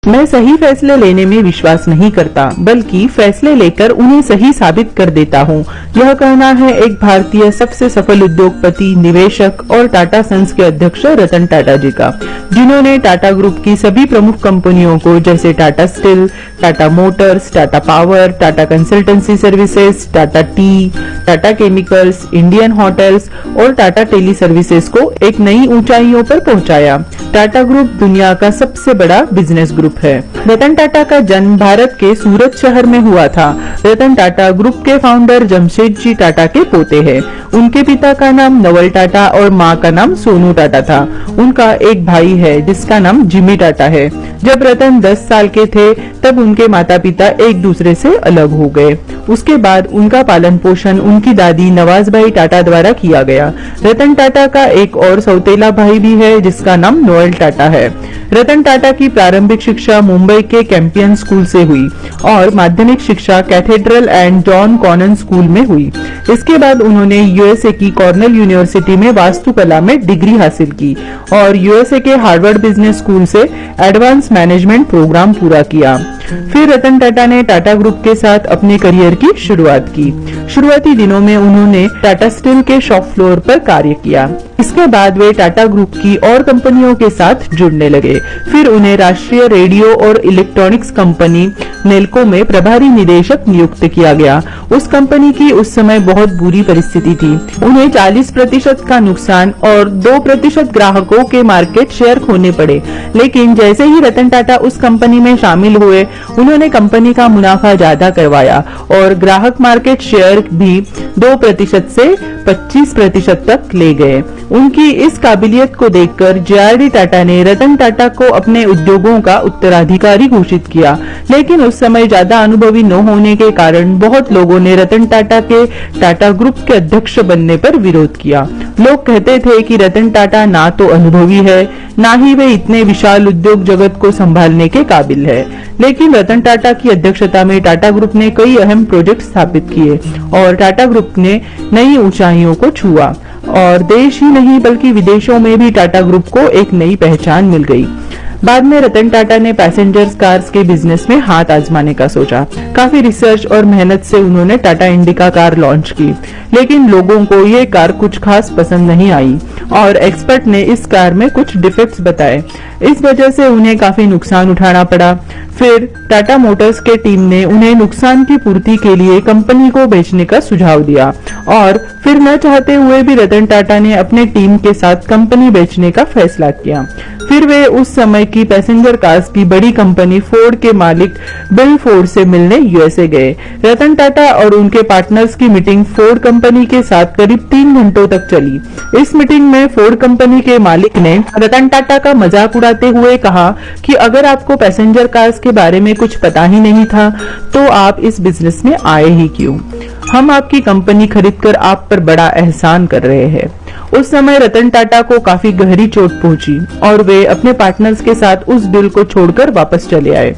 मैं सही फैसले लेने में विश्वास नहीं करता, बल्कि फैसले लेकर उन्हें सही साबित कर देता हूँ। यह कहना है एक भारतीय सबसे सफल उद्योगपति, निवेशक और टाटा सन्स के अध्यक्ष रतन टाटा जी का, जिन्होंने टाटा ग्रुप की सभी प्रमुख कंपनियों को जैसे Tata steel, Tata Motors, Tata power, Tata consultancy services, Tata T, Tata chemicals, Indian hotels और टाटा टेली सर्विसेज को एक नई ऊंचाइयों पर पहुंचाया। टाटा ग्रुप दुनिया का सबसे बड़ा बिजनेस ग्रुप है। रतन टाटा का जन्म भारत के सूरत शहर में हुआ था। रतन टाटा ग्रुप के फाउंडर जमशेदजी टाटा के पोते हैं। उनके पिता का नाम नवल टाटा और माँ का नाम सोनू टाटा था। उनका एक भाई है जिसका नाम जिमी टाटा है। जब रतन 10 साल के थे तब उनके माता पिता एक दूसरे से अलग हो गए। उसके बाद उनका पालन पोषण उनकी दादी नवाजभाई टाटा द्वारा किया गया। रतन टाटा का एक और सौतेला भाई भी है जिसका नाम नोएल टाटा है। रतन टाटा की प्रारंभिक शिक्षा मुंबई के कैंपियन स्कूल से हुई और माध्यमिक शिक्षा Cathedral and John Connon School में हुई। इसके बाद उन्होंने यूएसए की कॉर्नेल यूनिवर्सिटी में वास्तुकला में डिग्री हासिल की और यूएसए के हार्वर्ड बिजनेस स्कूल से एडवांस मैनेजमेंट प्रोग्राम पूरा किया। फिर रतन टाटा ने टाटा ग्रुप के साथ अपने करियर की शुरुआत की। शुरुआती दिनों में उन्होंने टाटा स्टील के शॉप फ्लोर पर कार्य किया। इसके बाद वे टाटा ग्रुप की और कंपनियों के साथ जुड़ने लगे। फिर उन्हें राष्ट्रीय रेडियो और इलेक्ट्रॉनिक्स कंपनी नेल्को में प्रभारी निदेशक नियुक्त किया गया। उस कंपनी की उस समय बहुत बुरी परिस्थिति थी। उन्हें 40% का नुकसान और 2% ग्राहकों के मार्केट शेयर खोने पड़े। लेकिन जैसे ही रतन टाटा उस कंपनी में शामिल हुए, उन्होंने कंपनी का मुनाफा ज्यादा करवाया और ग्राहक मार्केट शेयर भी 2% से 25% तक ले गए। उनकी इस काबिलियत को देखकर जेआरडी टाटा ने रतन टाटा को अपने उद्योगों का उत्तराधिकारी घोषित किया। लेकिन उस समय ज्यादा अनुभवी न होने के कारण बहुत लोगों ने रतन टाटा के टाटा ग्रुप के अध्यक्ष बनने पर विरोध किया। लोग कहते थे कि रतन टाटा ना तो अनुभवी है, ना ही वे इतने विशाल उद्योग जगत को संभालने के काबिल है। लेकिन रतन टाटा की अध्यक्षता में टाटा ग्रुप ने कई अहम प्रोजेक्ट स्थापित किए और टाटा ग्रुप ने नई ऊंचाइयों को छुआ और देश ही नहीं बल्कि विदेशों में भी टाटा ग्रुप को एक नई पहचान मिल गई। बाद में रतन टाटा ने पैसेंजर्स कार्स के बिजनेस में हाथ आजमाने का सोचा। काफी रिसर्च और मेहनत से उन्होंने टाटा इंडिका कार लॉन्च की, लेकिन लोगों को ये कार कुछ खास पसंद नहीं आई और एक्सपर्ट ने इस कार में कुछ डिफेक्ट्स बताए। इस वजह से उन्हें काफी नुकसान उठाना पड़ा। फिर टाटा मोटर्स के टीम ने उन्हें नुकसान की पूर्ति के लिए कंपनी को बेचने का सुझाव दिया और फिर न चाहते हुए भी रतन टाटा ने अपने टीम के साथ कंपनी बेचने का फैसला किया। फिर वे उस समय की पैसेंजर कार्स की बड़ी कंपनी फोर्ड के मालिक बिल फोर्ड से मिलने यूएसए गए। रतन टाटा और उनके पार्टनर्स की मीटिंग फोर्ड कंपनी के साथ करीब 3 घंटों तक चली। इस मीटिंग में फोर्ड कंपनी के मालिक ने रतन टाटा का मजाक उड़ाते हुए कहा कि अगर आपको पैसेंजर कार्स के बारे में कुछ पता ही नहीं था तो आप इस बिजनेस में आए ही क्यों? हम आपकी कंपनी खरीदकर आप पर बड़ा एहसान कर रहे हैं। उस समय रतन टाटा को काफी गहरी चोट पहुंची और वे अपने पार्टनर्स के साथ उस डील को छोड़कर वापस चले आए।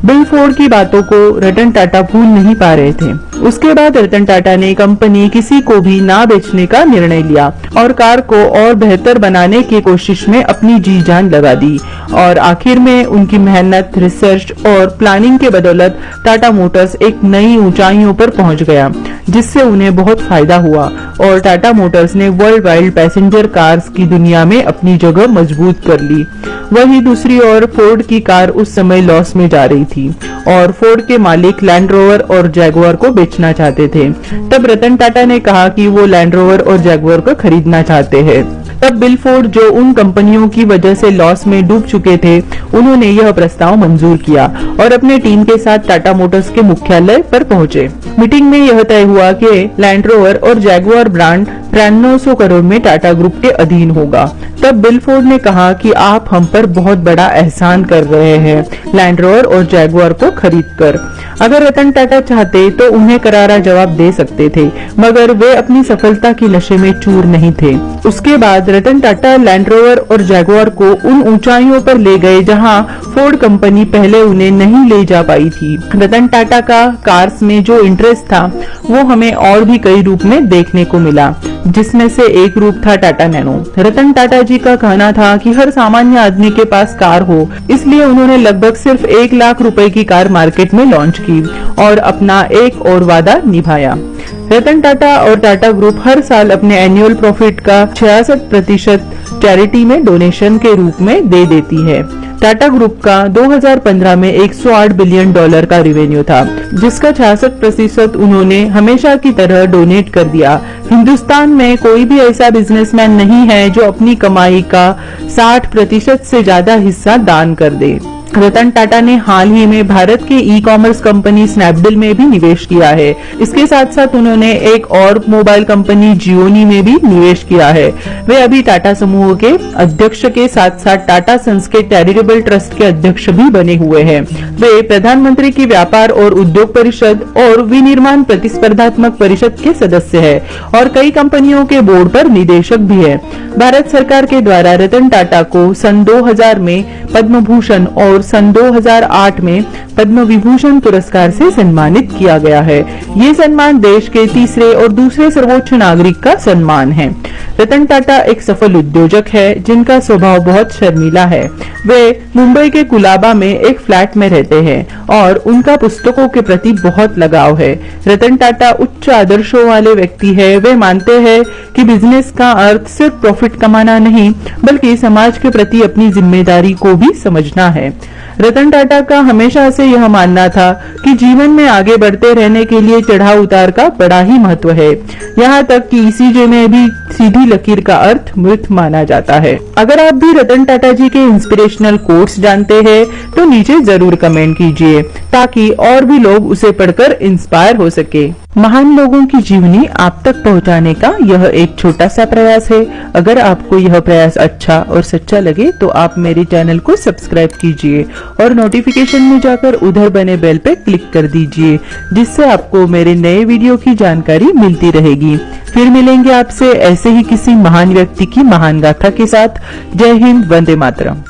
बिल फोर्ड की बातों को रतन टाटा भूल नहीं पा रहे थे। उसके बाद रतन टाटा ने कंपनी किसी को भी ना बेचने का निर्णय लिया और कार को और बेहतर बनाने की कोशिश में अपनी जी जान लगा दी और आखिर में उनकी मेहनत, रिसर्च और प्लानिंग के बदौलत टाटा मोटर्स एक नई ऊंचाइयों पर पहुंच गया, जिससे उन्हें बहुत फायदा हुआ और टाटा मोटर्स ने वर्ल्ड वाइड पैसेंजर कार्स की दुनिया में अपनी जगह मजबूत कर ली। वहीं दूसरी ओर फोर्ड की कार उस समय लॉस में जा रही थी और फोर्ड के मालिक लैंड रोवर और जैगुआर को बेचना चाहते थे। तब रतन टाटा ने कहा कि वो लैंड रोवर और जैगुआर को खरीदना चाहते हैं। तब बिल फोर्ड, जो उन कंपनियों की वजह से लॉस में डूब चुके थे, उन्होंने यह प्रस्ताव मंजूर किया और अपने टीम के साथ टाटा मोटर्स के मुख्यालय पर पहुंचे। मीटिंग में यह तय हुआ कि लैंड रोवर और जैगुआर ब्रांड 9300 करोड़ में टाटा ग्रुप के अधीन होगा। तब बिल फोर्ड ने कहा कि आप हम पर बहुत बड़ा एहसान कर रहे हैं लैंड रोवर और जैगुआर को खरीदकर। अगर रतन टाटा चाहते तो उन्हें करारा जवाब दे सकते थे, मगर वे अपनी सफलता की नशे में चूर नहीं थे। उसके बाद रतन टाटा लैंड रोवर और जैगुआर को उन ऊंचाइयों पर ले गए जहां फोर्ड कंपनी पहले उन्हें नहीं ले जा पाई थी। रतन टाटा का कार्स में जो इंटरेस्ट था वो हमें और भी कई रूप में देखने को मिला, जिसमें से एक रूप था टाटा नैनो। रतन टाटा जी का कहना था कि हर सामान्य आदमी के पास कार हो, इसलिए उन्होंने लगभग सिर्फ 1 लाख रुपए की कार मार्केट में लॉन्च की और अपना एक और वादा निभाया। रतन टाटा और टाटा ग्रुप हर साल अपने एनुअल प्रॉफिट का 66% चैरिटी में डोनेशन के रूप में दे देती है। टाटा ग्रुप का 2015 में $108 बिलियन का रेवेन्यू था, जिसका 66% उन्होंने हमेशा की तरह डोनेट कर दिया। हिंदुस्तान में कोई भी ऐसा बिजनेसमैन नहीं है जो अपनी कमाई का 60% से ज्यादा हिस्सा दान कर दे। रतन टाटा ने हाल ही में भारत के ई-कॉमर्स कंपनी स्नैपडील में भी निवेश किया है। इसके साथ साथ उन्होंने एक और मोबाइल कंपनी जियोनी में भी निवेश किया है। वे अभी टाटा समूह के अध्यक्ष के साथ साथ टाटा सन्स के चैरिटेबल ट्रस्ट के अध्यक्ष भी बने हुए हैं। वे प्रधानमंत्री की व्यापार और उद्योग परिषद और विनिर्माण प्रतिस्पर्धात्मक परिषद के सदस्य है और कई कंपनियों के बोर्ड पर निदेशक भी है। भारत सरकार के द्वारा रतन टाटा को सन 2000 में पद्म भूषण और सन 2008 में पद्म विभूषण पुरस्कार से सम्मानित किया गया है। ये सम्मान देश के तीसरे और दूसरे सर्वोच्च नागरिक का सम्मान है। रतन टाटा एक सफल उद्योजक है जिनका स्वभाव बहुत शर्मीला है। वे मुंबई के कुलाबा में एक फ्लैट में रहते हैं और उनका पुस्तकों के प्रति बहुत लगाव है। रतन टाटा उच्च आदर्शों वाले व्यक्ति है। वे मानते हैं कि बिजनेस का अर्थ सिर्फ प्रॉफिट कमाना नहीं, बल्कि समाज के प्रति अपनी जिम्मेदारी को भी समझना है। रतन टाटा का हमेशा से यह मानना था कि जीवन में आगे बढ़ते रहने के लिए चढ़ाव उतार का बड़ा ही महत्व है। यहाँ तक कि ECJ में भी सीधी लकीर का अर्थ मृत माना जाता है। अगर आप भी रतन टाटा जी के इंस्पिरेशनल कोट्स जानते हैं तो नीचे जरूर कमेंट कीजिए ताकि और भी लोग उसे पढ़कर इंस्पायर हो सके। महान लोगों की जीवनी आप तक पहुंचाने का यह एक छोटा सा प्रयास है। अगर आपको यह प्रयास अच्छा और सच्चा लगे तो आप मेरे चैनल को सब्सक्राइब कीजिए और नोटिफिकेशन में जाकर उधर बने बेल पे क्लिक कर दीजिए, जिससे आपको मेरे नए वीडियो की जानकारी मिलती रहेगी। फिर मिलेंगे आपसे ऐसे ही किसी महान व्यक्ति की महान गाथा के साथ। जय हिंद, वंदे मातरम।